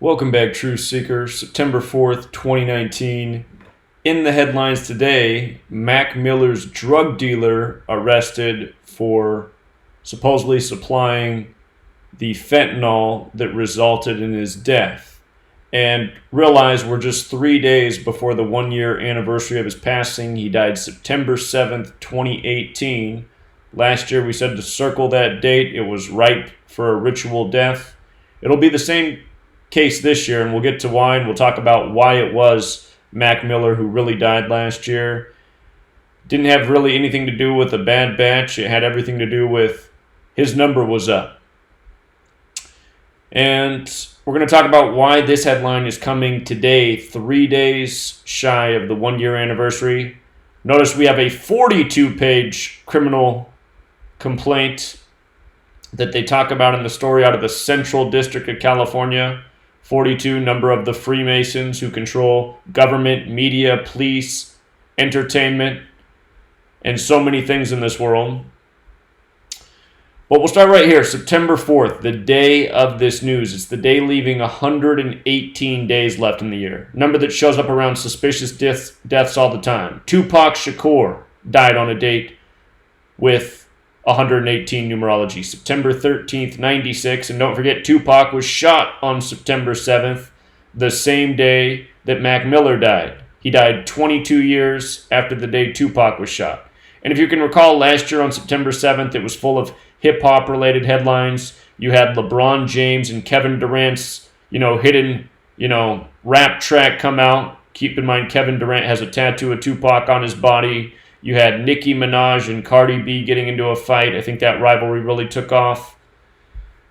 Welcome back, Truth Seekers. September 4th, 2019. In the headlines today, Mac Miller's drug dealer arrested for supposedly supplying the fentanyl that resulted in his death. And realize we're just 3 days before the 1-year anniversary of his passing. He died September 7th, 2018. Last year we said to circle that date. It was ripe for a ritual death. It'll be the same case this year, and we'll get to why, and we'll talk about why it was Mac Miller who really died last year. Didn't have really anything to do with a bad batch. It had everything to do with his number was up. And we're going to talk about why this headline is coming today, 3 days shy of the 1-year anniversary. Notice we have a 42-page criminal complaint that they talk about in the story out of the Central District of California. 42, number of the Freemasons who control government, media, police, entertainment, and so many things in this world. But we'll start right here, September 4th, the day of this news. It's the day leaving 118 days left in the year. Number that shows up around suspicious deaths all the time. Tupac Shakur died on a date with 118 numerology, September 13th, 96. And don't forget, Tupac was shot on September 7th, the same day that Mac Miller died. He died 22 years after the day Tupac was shot. And if you can recall, last year on September 7th, it was full of hip-hop related headlines. You had LeBron James and Kevin Durant's, hidden, rap track come out. Keep in mind, Kevin Durant has a tattoo of Tupac on his body. You had Nicki Minaj and Cardi B getting into a fight. I think that rivalry really took off.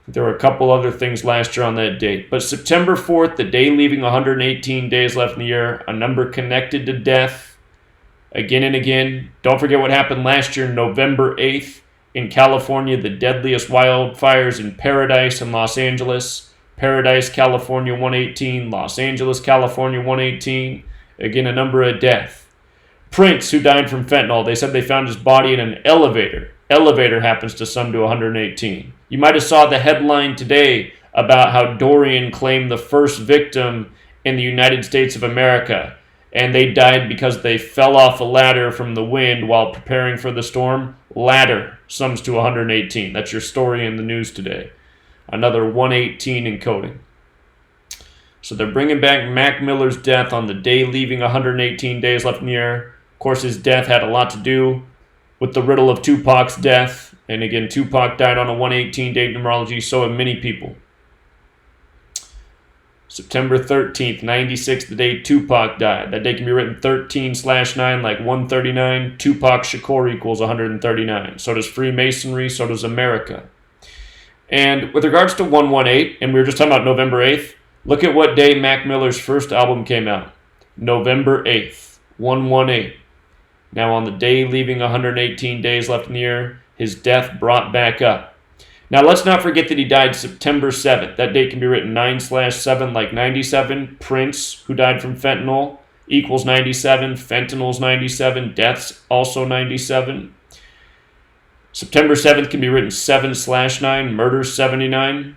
There were a couple other things last year on that date. But September 4th, the day leaving 118 days left in the year, a number connected to death again and again. Don't forget what happened last year, November 8th, in California, the deadliest wildfires in Paradise and Los Angeles. Paradise, California, 118. Los Angeles, California, 118. Again, a number of death. Prince, who died from fentanyl, they said they found his body in an elevator. Elevator happens to sum to 118. You might have saw the headline today about how Dorian claimed the first victim in the United States of America, and they died because they fell off a ladder from the wind while preparing for the storm. Ladder sums to 118. That's your story in the news today. Another 118 encoding. So they're bringing back Mac Miller's death on the day leaving 118 days left in the year. Of course, his death had a lot to do with the riddle of Tupac's death. And again, Tupac died on a 118 date numerology, so have many people. September 13th, 96, the day Tupac died. That day can be written 13/9, like 139. Tupac Shakur equals 139. So does Freemasonry, so does America. And with regards to 118, and we were just talking about November 8th, look at what day Mac Miller's first album came out. November 8th, 118. Now on the day leaving 118 days left in the year, his death brought back up. Now let's not forget that he died September 7th. That date can be written 9/7 like 97. Prince, who died from fentanyl, equals 97. Fentanyl's 97. Death's also 97. September 7th can be written 7/9. Murder's 79.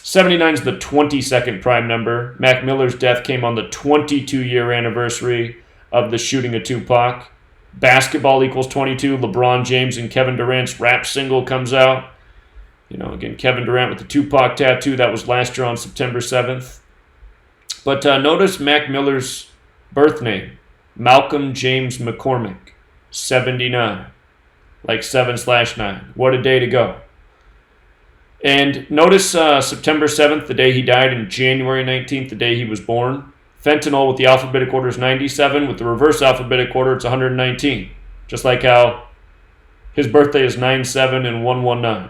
79 is the 22nd prime number. Mac Miller's death came on the 22-year anniversary of the shooting of Tupac. Basketball equals 22. LeBron James and Kevin Durant's rap single comes out. Again, Kevin Durant with the Tupac tattoo. That was last year on September 7th. But notice Mac Miller's birth name. Malcolm James McCormick. 79. Like 7/9. What a day to go. And notice September 7th, the day he died, and January 19th, the day he was born. Fentanyl with the alphabetic order is 97. With the reverse alphabetic order, it's 119. Just like how his birthday is 9/7 and 119.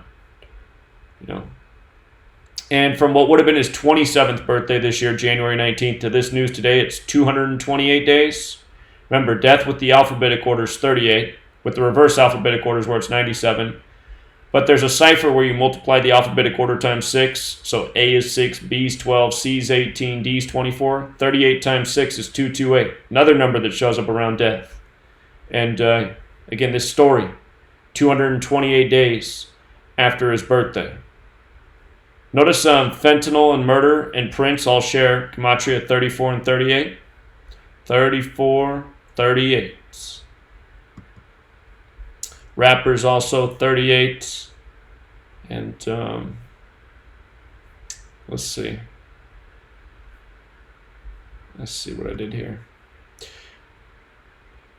And from what would have been his 27th birthday this year, January 19th, to this news today, it's 228 days. Remember, death with the alphabetic order is 38. With the reverse alphabetic order is where it's 97. But there's a cipher where you multiply the alphabetic order times 6. So A is 6, B is 12, C is 18, D is 24. 38 times 6 is 228. Another number that shows up around death. And again, this story, 228 days after his birthday. Notice fentanyl and murder and Prince all share Gematria 34 and 38. 34, 38. Rappers also 38. And let's see. Let's see what I did here.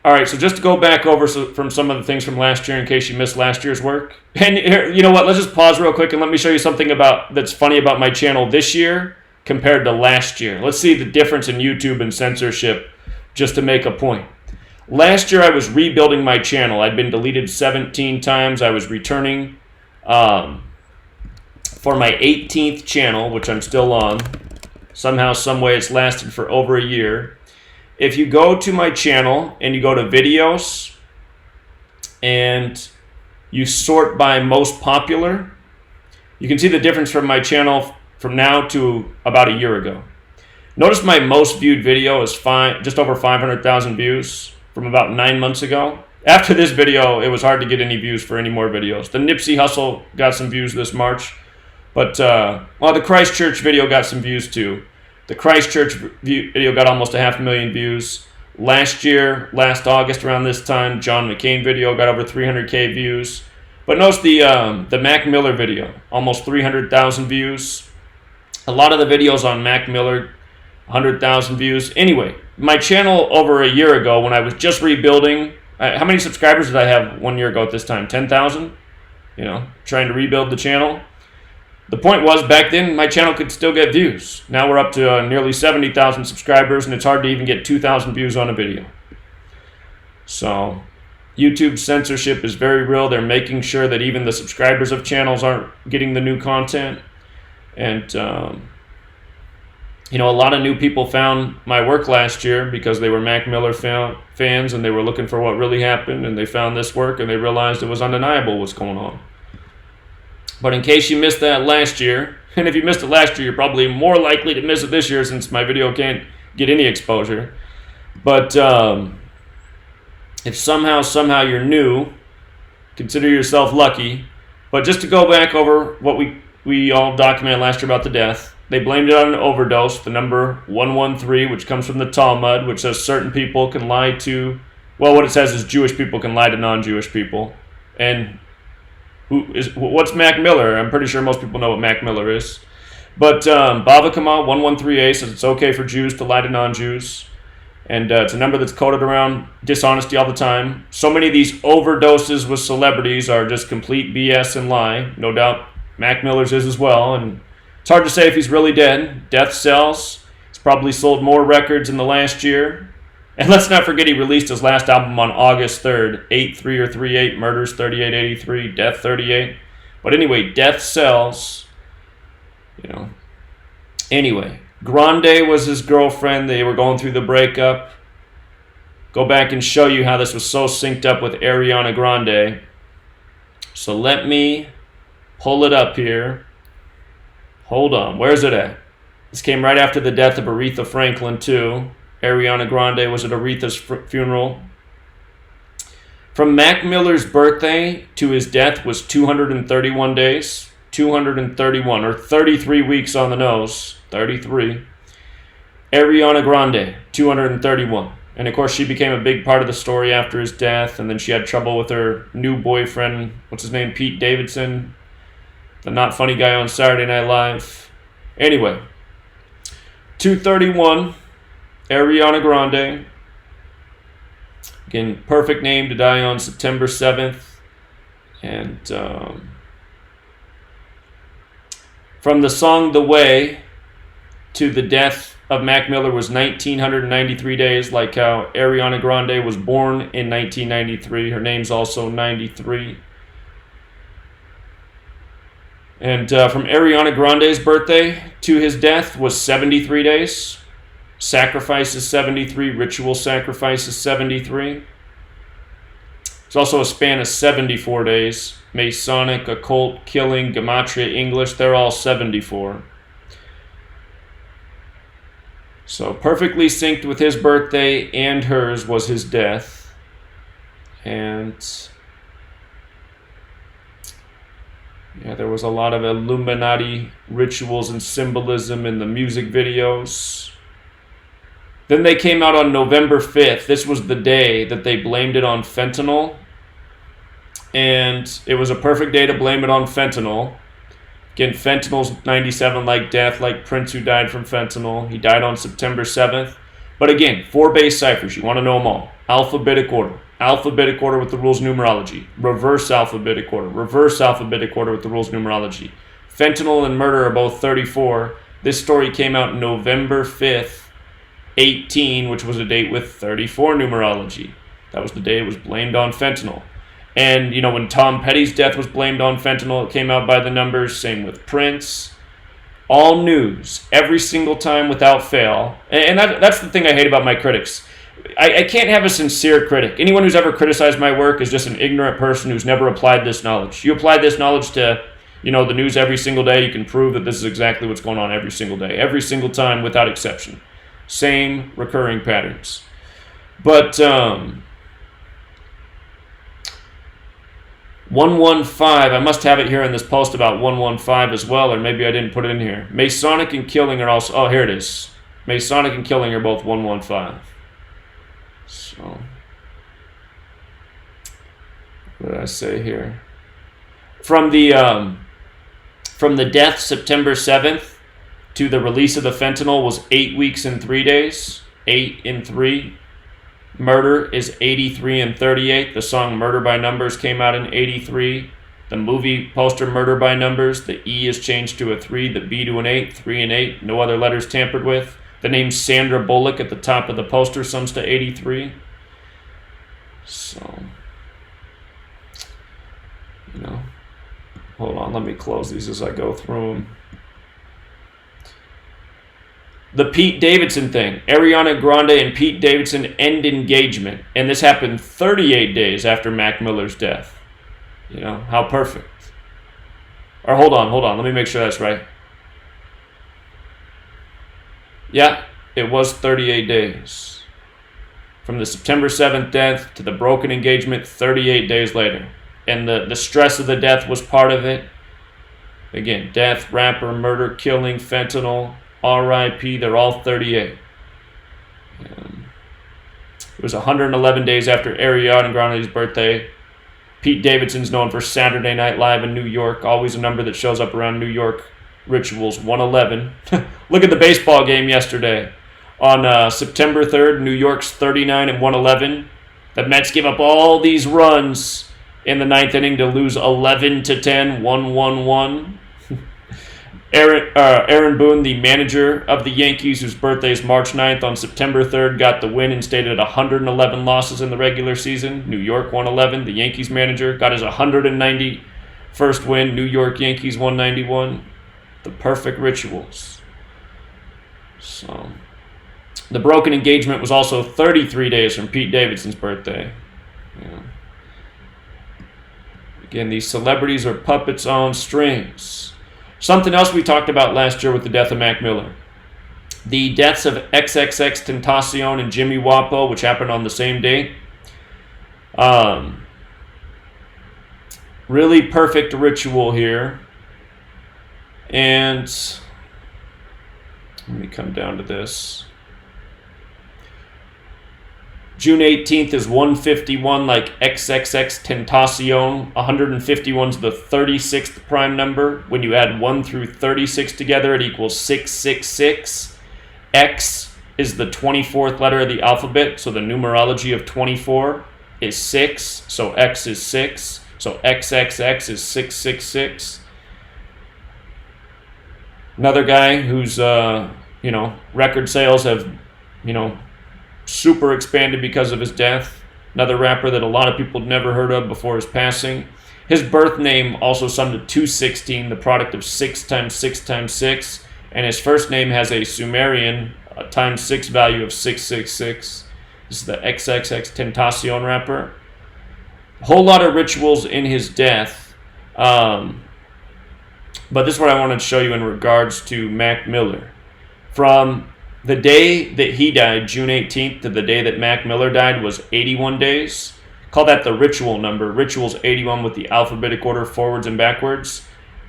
All right, so just to go back over from some of the things from last year in case you missed last year's work. And here, you know what, let's just pause real quick and let me show you something that's funny about my channel this year compared to last year. Let's see the difference in YouTube and censorship just to make a point. Last year I was rebuilding my channel. I'd been deleted 17 times. I was returning for my 18th channel, which I'm still on. Somehow, some way it's lasted for over a year. If you go to my channel and you go to videos and you sort by most popular, you can see the difference from my channel from now to about a year ago. Notice my most viewed video is just over 500,000 views from about 9 months ago. After this video, it was hard to get any views for any more videos. The Nipsey Hussle got some views this March, but well, the Christchurch video got some views too. The Christchurch video got almost 500,000 views. Last year, last August around this time, John McCain video got over 300K views. But notice the Mac Miller video, almost 300,000 views. A lot of the videos on Mac Miller, 100,000 views. Anyway, my channel over a year ago when I was just rebuilding, how many subscribers did I have 1 year ago at this time? 10,000? You know, trying to rebuild the channel. The point was, back then, my channel could still get views. Now we're up to nearly 70,000 subscribers, and it's hard to even get 2,000 views on a video. So, YouTube censorship is very real. They're making sure that even the subscribers of channels aren't getting the new content. And, you know, a lot of new people found my work last year because they were Mac Miller fans, and they were looking for what really happened, and they found this work, and they realized it was undeniable what's going on. But in case you missed that last year, and if you missed it last year, you're probably more likely to miss it this year since my video can't get any exposure. But if somehow you're new, consider yourself lucky. But just to go back over what we all documented last year about the death, they blamed it on an overdose, the number 113, which comes from the Talmud, which says certain people can lie to, well, what it says is Jewish people can lie to non-Jewish people. And what's Mac Miller? I'm pretty sure most people know what Mac Miller is. But Bava Kama 113a says it's okay for Jews to lie to non-Jews. And it's a number that's coded around dishonesty all the time. So many of these overdoses with celebrities are just complete BS and lie. No doubt Mac Miller's is as well. And it's hard to say if he's really dead. Death sells. He's probably sold more records in the last year. And let's not forget he released his last album on August 3rd, 8-3 or 3-8, Murders 3883, Death 38. But anyway, death sells. You know. Anyway, Grande was his girlfriend. They were going through the breakup. Go back and show you how this was so synced up with Ariana Grande. So let me pull it up here. Hold on, where's it at? This came right after the death of Aretha Franklin too. Ariana Grande was at Aretha's funeral. From Mac Miller's birthday to his death was 231 days. 231, or 33 weeks on the nose. 33. Ariana Grande, 231. And of course she became a big part of the story after his death, and then she had trouble with her new boyfriend, what's his name, Pete Davidson, the not funny guy on Saturday Night Live. Anyway, 231. Ariana Grande, again, perfect name to die on September 7th. And from the song The Way to the death of Mac Miller was 1,993 days, like how Ariana Grande was born in 1993. Her name's also 93. And from Ariana Grande's birthday to his death was 73 days. Sacrifice is 73. Ritual sacrifice is 73. There's also a span of 74 days. Masonic, occult, killing, Gematria, English, they're all 74. So perfectly synced with his birthday and hers was his death. And Yeah, there was a lot of Illuminati rituals and symbolism in the music videos. Then they came out on November 5th. This was the day that they blamed it on fentanyl. And it was a perfect day to blame it on fentanyl. Again, fentanyl's 97 like death, like Prince, who died from fentanyl. He died on September 7th. But again, 4 base ciphers. You want to know them all. Alphabetic order. Alphabetic order with the rules numerology. Reverse alphabetic order. Reverse alphabetic order with the rules numerology. Fentanyl and murder are both 34. This story came out November 5th, 18, which was a date with 34 numerology. That was the day it was blamed on fentanyl. And, when Tom Petty's death was blamed on fentanyl, it came out by the numbers. Same with Prince. All news, every single time without fail. And that's the thing I hate about my critics. I can't have a sincere critic. Anyone who's ever criticized my work is just an ignorant person who's never applied this knowledge. You apply this knowledge to, the news every single day, you can prove that this is exactly what's going on every single day. Every single time without exception. Same recurring patterns. But, 115, I must have it here in this post about 115 as well, or maybe I didn't put it in here. Masonic and killing are also, oh, here it is. Masonic and killing are both 115. So, what did I say here? From the death, September 7th, to the release of the fentanyl was 8 weeks and 3 days. 8 and 3. Murder is 83 and 38. The song Murder by Numbers came out in 83. The movie poster Murder by Numbers, the E is changed to a 3, the B to an 8, 3 and 8. No other letters tampered with. The name Sandra Bullock at the top of the poster sums to 83. So, hold on, let me close these as I go through them. The Pete Davidson thing. Ariana Grande and Pete Davidson end engagement. And this happened 38 days after Mac Miller's death. How perfect. Or hold on. Let me make sure that's right. Yeah, it was 38 days. From the September 7th death to the broken engagement 38 days later. And the stress of the death was part of it. Again, death, rapper, murder, killing, fentanyl, R.I.P., they're all 38. It was 111 days after Ariana Grande's birthday. Pete Davidson's known for Saturday Night Live in New York, always a number that shows up around New York rituals, 111. Look at the baseball game yesterday. On September 3rd, New York's 39 and 111. The Mets give up all these runs in the 9th inning to lose 11-10, 1-1-1. Aaron Boone, the manager of the Yankees, whose birthday is March 9th, on September 3rd, got the win and stayed at 111 losses in the regular season. New York 111. The Yankees manager got his 191st win. New York Yankees 191. The perfect rituals. So, the broken engagement was also 33 days from Pete Davidson's birthday. Again, these celebrities are puppets on strings. Something else we talked about last year with the death of Mac Miller. The deaths of XXX Tentacion and Jimmy Wapo, which happened on the same day. Really perfect ritual here. And let me come down to this. June 18th is 151 like XXX Tentacion. 151 is the 36th prime number. When you add 1 through 36 together, it equals 666. X is the 24th letter of the alphabet, so the numerology of 24 is 6, so X is 6. So XXX is 666. Another guy whose, record sales have, super expanded because of his death. Another rapper that a lot of people had never heard of before his passing. His birth name also summed to 216, the product of 6 times 6 times 6. And his first name has a Sumerian times 6 value of 666. This is the XXX Tentacion rapper. A whole lot of rituals in his death. But this is what I wanted to show you in regards to Mac Miller. From the day that he died, June 18th, to the day that Mac Miller died was 81 days. Call that the ritual number. Ritual's 81 with the alphabetic order forwards and backwards.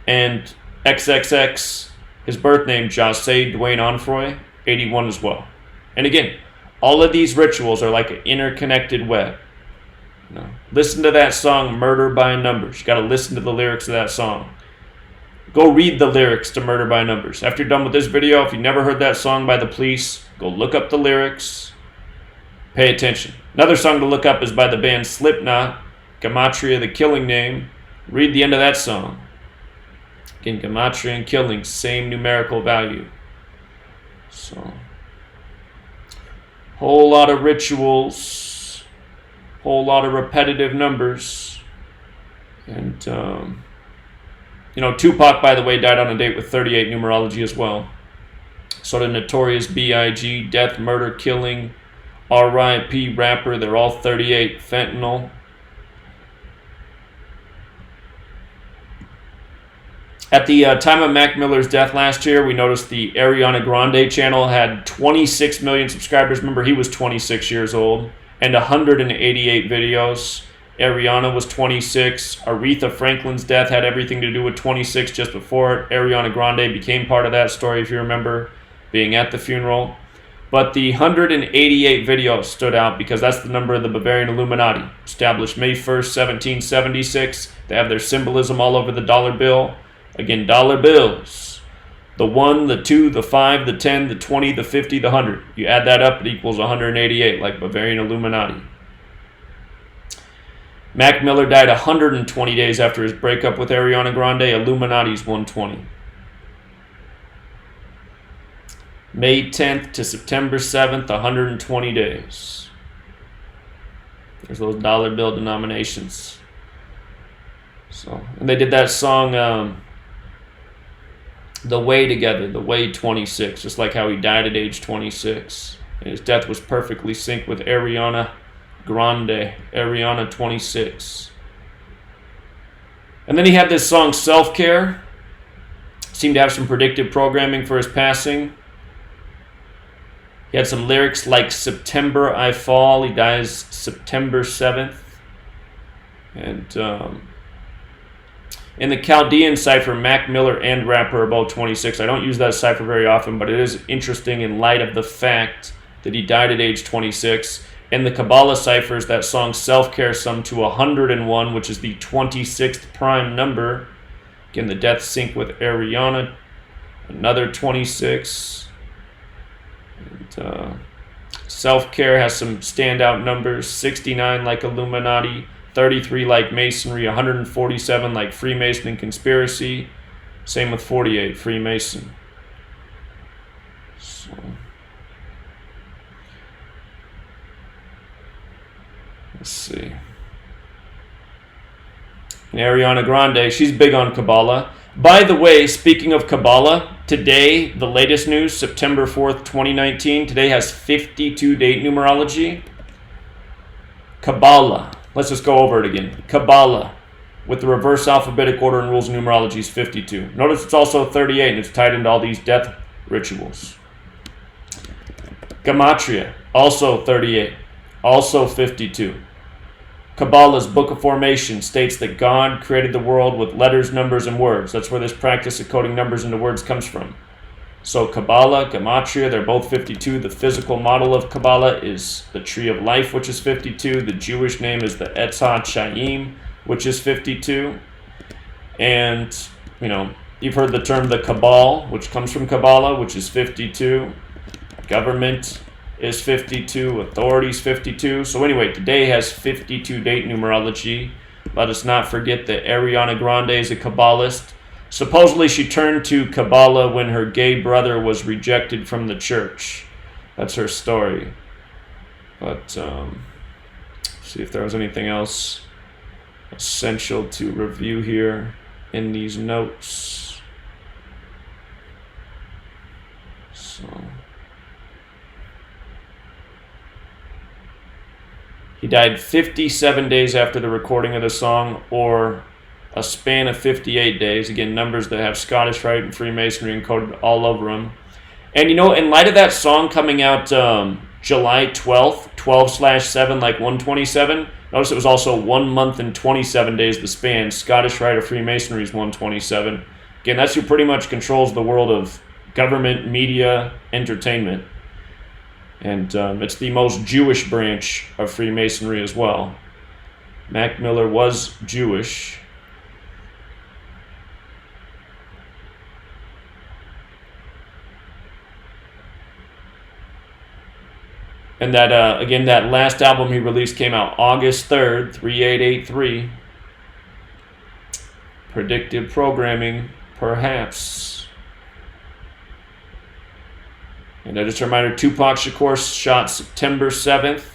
And XXX, his birth name, Jose Dwayne Onfroy, 81 as well. And again, all of these rituals are like an interconnected web. Listen to that song, Murder by Numbers. You got to listen to the lyrics of that song. Go read the lyrics to Murder by Numbers. After you're done with this video, if you never heard that song by the Police, go look up the lyrics. Pay attention. Another song to look up is by the band Slipknot, Gematria, the killing name. Read the end of that song. Again, Gematria and killing, same numerical value. So, whole lot of rituals, whole lot of repetitive numbers. And, Tupac, by the way, died on a date with 38 numerology as well. So the Notorious B.I.G., Death, Murder, Killing, R.I.P. Rapper, they're all 38. Fentanyl. At the time of Mac Miller's death last year, we noticed the Ariana Grande channel had 26 million subscribers. Remember, he was 26 years old. And 188 videos. Ariana was 26. Aretha Franklin's death had everything to do with 26 just before it. Ariana Grande became part of that story, if you remember, being at the funeral. But the 188 videos stood out because that's the number of the Bavarian Illuminati, established May 1st, 1776. They have their symbolism all over the dollar bill. Again, dollar bills. The 1, the 2, the 5, the 10, the 20, the 50, the 100. You add that up, it equals 188, like Bavarian Illuminati. Mac Miller died 120 days after his breakup with Ariana Grande. Illuminati's 120. May 10th to September 7th, 120 days. There's those dollar bill denominations. And they did that song, The Way together, The Way 26, just like how he died at age 26. And his death was perfectly synced with Ariana Grande, Ariana 26. And then he had this song, Self-Care. Seemed to have some predictive programming for his passing. He had some lyrics like September I Fall. He dies September 7th. And in the Chaldean cipher, Mac Miller and rapper are both 26. I don't use that cipher very often, but it is interesting in light of the fact that he died at age 26. In the Kabbalah ciphers, that song Self-Care summed to 101, which is the 26th prime number. Again, the death sync with Ariana, another 26. And, Self-Care has some standout numbers, 69 like Illuminati, 33 like Masonry, 147 like Freemason and Conspiracy. Same with 48, Freemason. So, let's see. And Ariana Grande, she's big on Kabbalah. By the way, speaking of Kabbalah, today, the latest news, September 4th, 2019, today has 52 date numerology. Kabbalah. Let's just go over it again. Kabbalah, with the reverse alphabetic order and rules of numerology, is 52. Notice it's also 38, and it's tied into all these death rituals. Gematria, also 38, also 52. Kabbalah's Book of Formation states that God created the world with letters, numbers, and words. That's where this practice of coding numbers into words comes from. So Kabbalah, Gematria, they're both 52. The physical model of Kabbalah is the Tree of Life, which is 52. The Jewish name is the Etz HaChaim, which is 52. And, you've heard the term the Cabal, which comes from Kabbalah, which is 52. Government is 52. Authority is 52. So anyway, today has 52 date numerology. Let us not forget that Ariana Grande is a Kabbalist. Supposedly she turned to Kabbalah when her gay brother was rejected from the church. That's her story. But see if there was anything else essential to review here in these notes. So he died 57 days after the recording of the song, or a span of 58 days. Again, numbers that have Scottish Rite and Freemasonry encoded all over them. And in light of that song coming out July 12th, 12/7, like 127, Notice it was also 1 month and 27 days the span. Scottish Rite of Freemasonry is 127. Again, that's who pretty much controls the world of government, media, entertainment. And it's the most Jewish branch of Freemasonry as well. Mac Miller was Jewish. And that, again, that last album he released came out August 3rd, 3883. Predictive programming, perhaps. And just a reminder, Tupac Shakur shot September 7th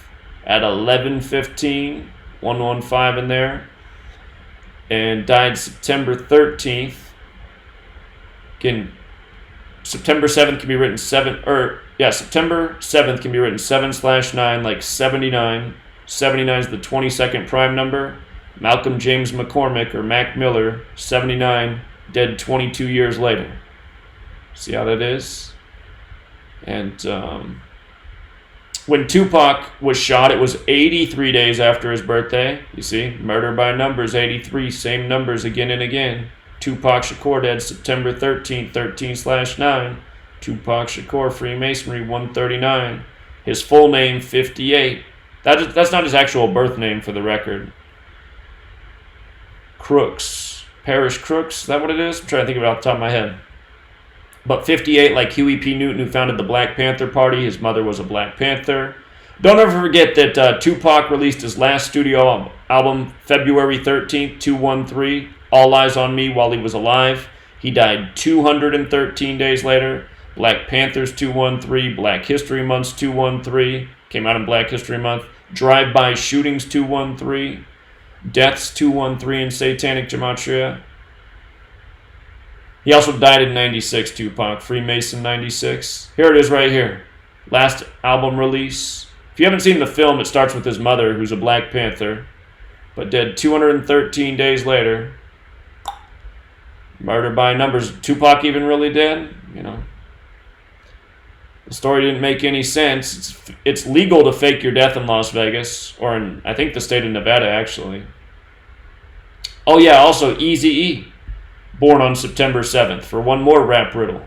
at 11:15, 115 in there. And died September 13th. Again, September 7th can be written September 7th can be written 7/9, like 79. 79 is the 22nd prime number. Malcolm James McCormick, or Mac Miller, 79, dead 22 years later. See how that is? And when Tupac was shot, it was 83 days after his birthday. You see, murder by numbers, 83, same numbers again and again. Tupac Shakur dead September 13th, 13/9. Tupac Shakur, Freemasonry, 139. His full name, 58. That's not his actual birth name, for the record. Crooks. Parish Crooks, is that what it is? I'm trying to think of it off the top of my head. But 58, like Huey P. Newton, who founded the Black Panther Party. His mother was a Black Panther. Don't ever forget that Tupac released his last studio album February 13th, 213, All Eyes on Me, while he was alive. He died 213 days later. Black Panthers 213, Black History Month's 213, came out in Black History Month. Drive-by shootings 213, deaths 213 in Satanic Gematria. He also died in 96, Tupac, Freemason 96. Here it is right here. Last album release. If you haven't seen the film, it starts with his mother, who's a Black Panther, but dead 213 days later. Murder by numbers. Tupac even really dead? You know. The story didn't make any sense. It's legal to fake your death in Las Vegas, or in, I think, the state of Nevada, actually. Oh yeah, also Eazy-E, born on September 7th, for one more rap riddle.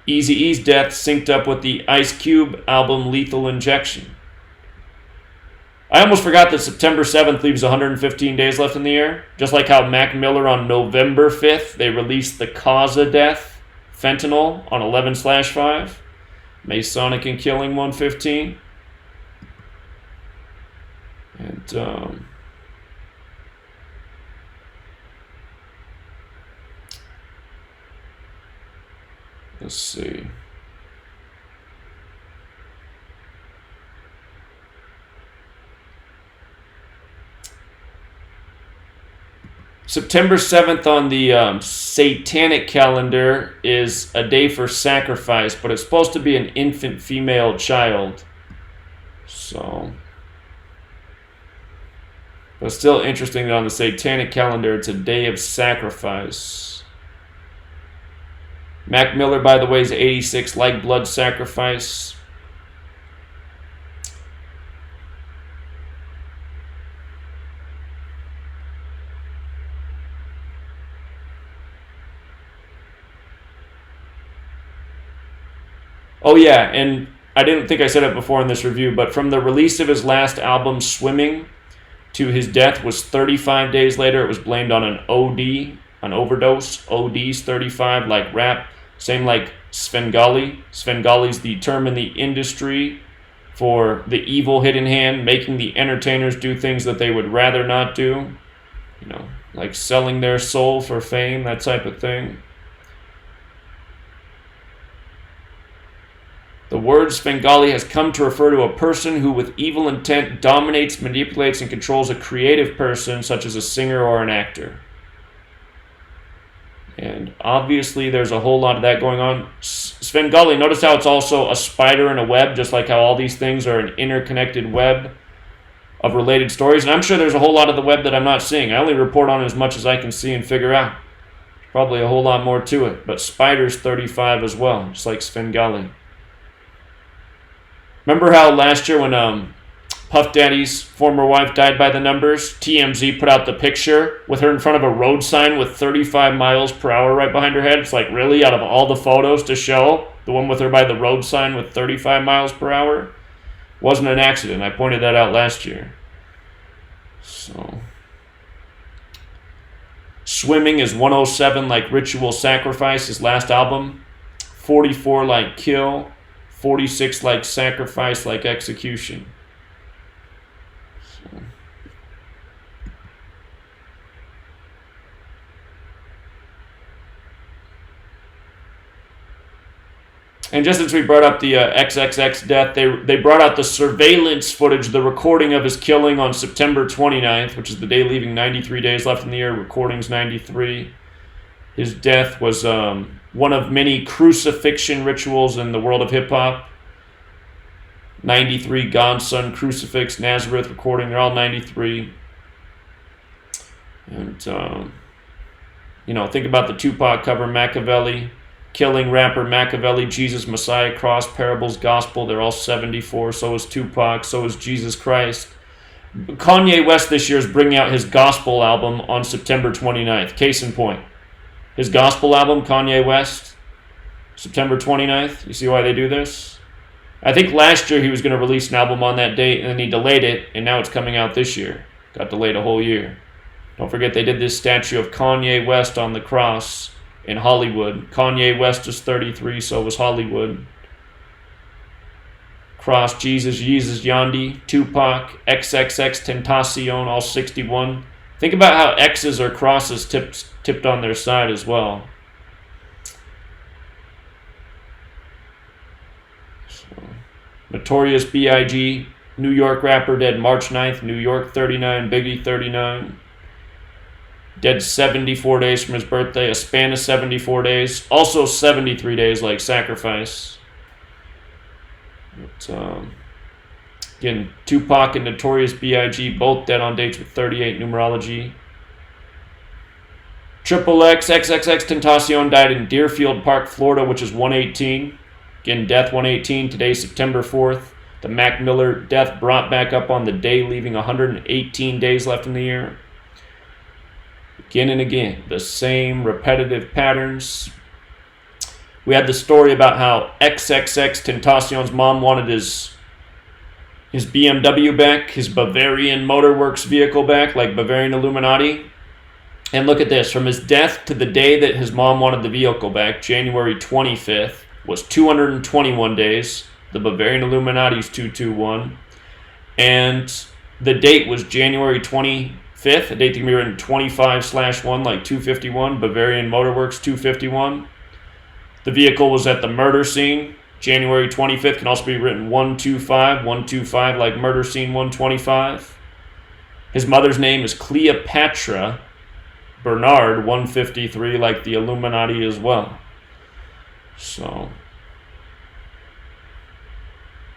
Eazy-E's death synced up with the Ice Cube album Lethal Injection. I almost forgot that September 7th leaves 115 days left in the year. Just like how Mac Miller on November 5th, they released the cause of death, fentanyl, on 11/5. Masonic and Killing 115. And let's see. September 7th on the satanic calendar is a day for sacrifice, but it's supposed to be an infant female child. So, but it's still interesting that on the satanic calendar it's a day of sacrifice. Mac Miller, by the way, is 86, like blood sacrifice. Oh yeah, and I didn't think I said it before in this review, but from the release of his last album, Swimming, to his death was 35 days later. It was blamed on an OD, an overdose. OD's 35, like rap. Same like Svengali. Svengali's the term in the industry for the evil hidden hand, making the entertainers do things that they would rather not do. You know, like selling their soul for fame, that type of thing. The word Svengali has come to refer to a person who with evil intent dominates, manipulates, and controls a creative person, such as a singer or an actor. And obviously there's a whole lot of that going on. Svengali, notice how it's also a spider in a web, just like how all these things are an interconnected web of related stories. And I'm sure there's a whole lot of the web that I'm not seeing. I only report on as much as I can see and figure out. There's probably a whole lot more to it. But spider's 35 as well, just like Svengali. Remember how last year when Puff Daddy's former wife died by the numbers. TMZ put out the picture with her in front of a road sign with 35 miles per hour right behind her head. It's like, really? Out of all the photos to show, the one with her by the road sign with 35 miles per hour? Wasn't an accident. I pointed that out last year. So, Swimming is 107 like Ritual Sacrifice, his last album. 44 like Kill. 46 like Sacrifice like Execution. So. And just since we brought up the XXX death, they brought out the surveillance footage, the recording of his killing on September 29th, which is the day leaving 93 days left in the year. Recording's 93. His death was one of many crucifixion rituals in the world of hip-hop. 93, God's Son, Crucifix, Nazareth recording, they're all 93. And, think about the Tupac cover, Machiavelli. Killing, Rapper, Machiavelli, Jesus, Messiah, Cross, Parables, Gospel, they're all 74. So is Tupac, so is Jesus Christ. Kanye West this year is bringing out his gospel album on September 29th. Case in point. His gospel album, Kanye West, September 29th. You see why they do this? I think last year he was going to release an album on that date, and then he delayed it, and now it's coming out this year. Got delayed a whole year. Don't forget they did this statue of Kanye West on the cross in Hollywood. Kanye West is 33, so was Hollywood. Cross, Jesus, Yandi, Tupac, XXX Tentacion, all 61. Think about how X's or crosses tipped on their side as well. So, Notorious B.I.G., New York rapper, dead March 9th, New York 39, Biggie 39. Dead 74 days from his birthday, a span of 74 days. Also 73 days like Sacrifice. But, again, Tupac and Notorious B.I.G. both dead on dates with 38 numerology. Triple X, XXX Tentacion died in Deerfield Park, Florida, which is 118. Again, death 118, today September 4th. The Mac Miller death brought back up on the day, leaving 118 days left in the year. Again and again, the same repetitive patterns. We had the story about how XXX Tentacion's mom wanted his BMW back, his Bavarian Motorworks vehicle back, like Bavarian Illuminati. And look at this, from his death to the day that his mom wanted the vehicle back, January 25th, was 221 days. The Bavarian Illuminati's 221. And the date was January 25th, a date that can be written 25/1, like 251, Bavarian Motorworks 251. The vehicle was at the murder scene, January 25th, can also be written 125, like murder scene 125. His mother's name is Cleopatra Bernard 153, like the Illuminati as well. So,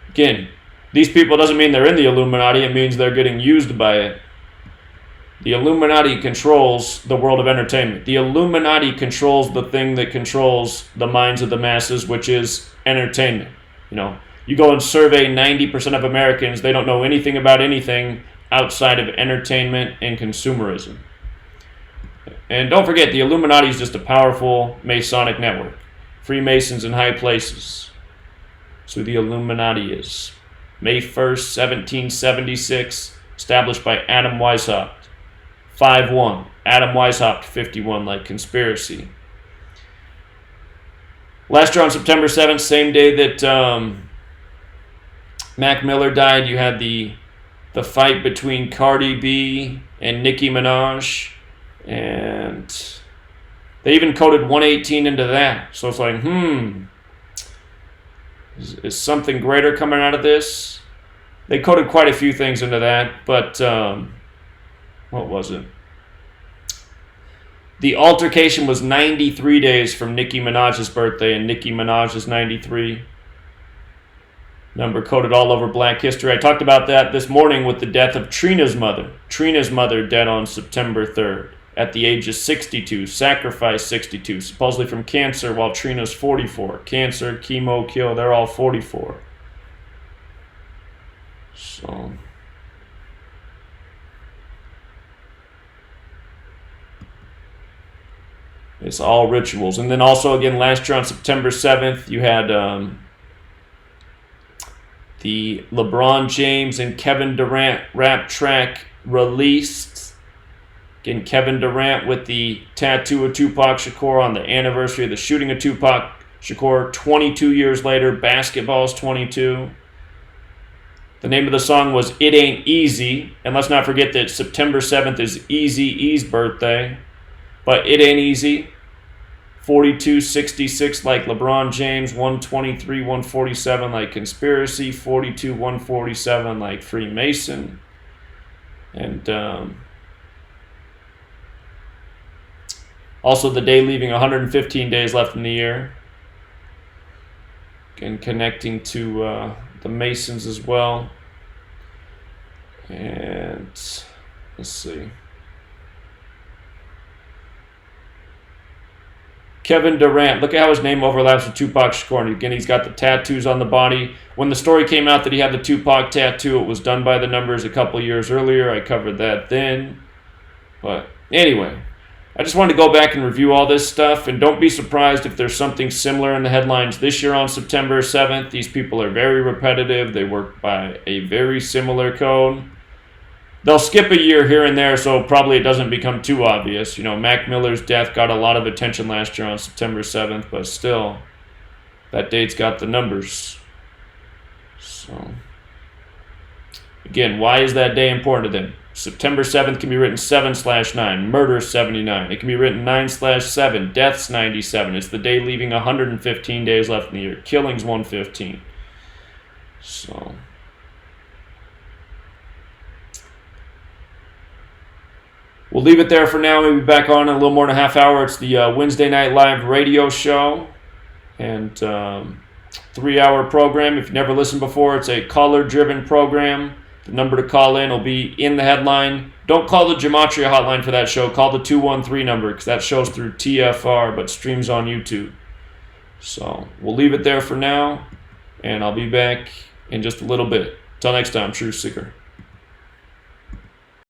again, these people doesn't mean they're in the Illuminati, it means they're getting used by it. The Illuminati controls the world of entertainment. The Illuminati controls the thing that controls the minds of the masses, which is entertainment. You go and survey 90% of Americans, they don't know anything about anything outside of entertainment and consumerism. And don't forget, the Illuminati is just a powerful Masonic network. Freemasons in high places. So the Illuminati is. May 1st, 1776, established by Adam Weishaupt. 5-1. Adam Weishaupt 51, like conspiracy. Last year on September 7th, same day that Mac Miller died, you had the fight between Cardi B and Nicki Minaj. And they even coded 118 into that. So it's like, is something greater coming out of this? They coded quite a few things into that, but what was it? The altercation was 93 days from Nicki Minaj's birthday, and Nicki Minaj is 93. Number coded all over Black history. I talked about that this morning with the death of Trina's mother. Trina's mother dead on September 3rd at the age of 62. Sacrificed 62, supposedly from cancer, while Trina's 44. Cancer, chemo, kill, they're all 44. So, It's all rituals. And then also, again, last year on September 7th, you had the LeBron James and Kevin Durant rap track released. Again, Kevin Durant with the tattoo of Tupac Shakur on the anniversary of the shooting of Tupac Shakur. 22 years later, basketball's 22. The name of the song was It Ain't Easy. And let's not forget that September 7th is Eazy-E's birthday. But it ain't easy. 42-66 like LeBron James. 123-147 like Conspiracy. 42-147 like Freemason. And also the day leaving 115 days left in the year. And connecting to the Masons as well. And let's see. Kevin Durant, look at how his name overlaps with Tupac Shakur. And again, he's got the tattoos on the body. When the story came out that he had the Tupac tattoo, it was done by the numbers a couple years earlier. I covered that then. But anyway, I just wanted to go back and review all this stuff. And don't be surprised if there's something similar in the headlines this year on September 7th. These people are very repetitive. They work by a very similar code. They'll skip a year here and there, so probably it doesn't become too obvious. You know, Mac Miller's death got a lot of attention last year on September 7th, but still, that date's got the numbers. So, again, why is that day important to them? September 7th can be written 7/9, murder 79. It can be written 9/7, deaths 97. It's the day leaving 115 days left in the year. Killings 115. So... we'll leave it there for now. We'll be back on in a little more than a half hour. It's the Wednesday Night Live radio show and 3-hour program. If you've never listened before, it's a caller-driven program. The number to call in will be in the headline. Don't call the Gematria hotline for that show. Call the 213 number because that show's through TFR but streams on YouTube. So we'll leave it there for now, and I'll be back in just a little bit. Till next time, Truth Seeker.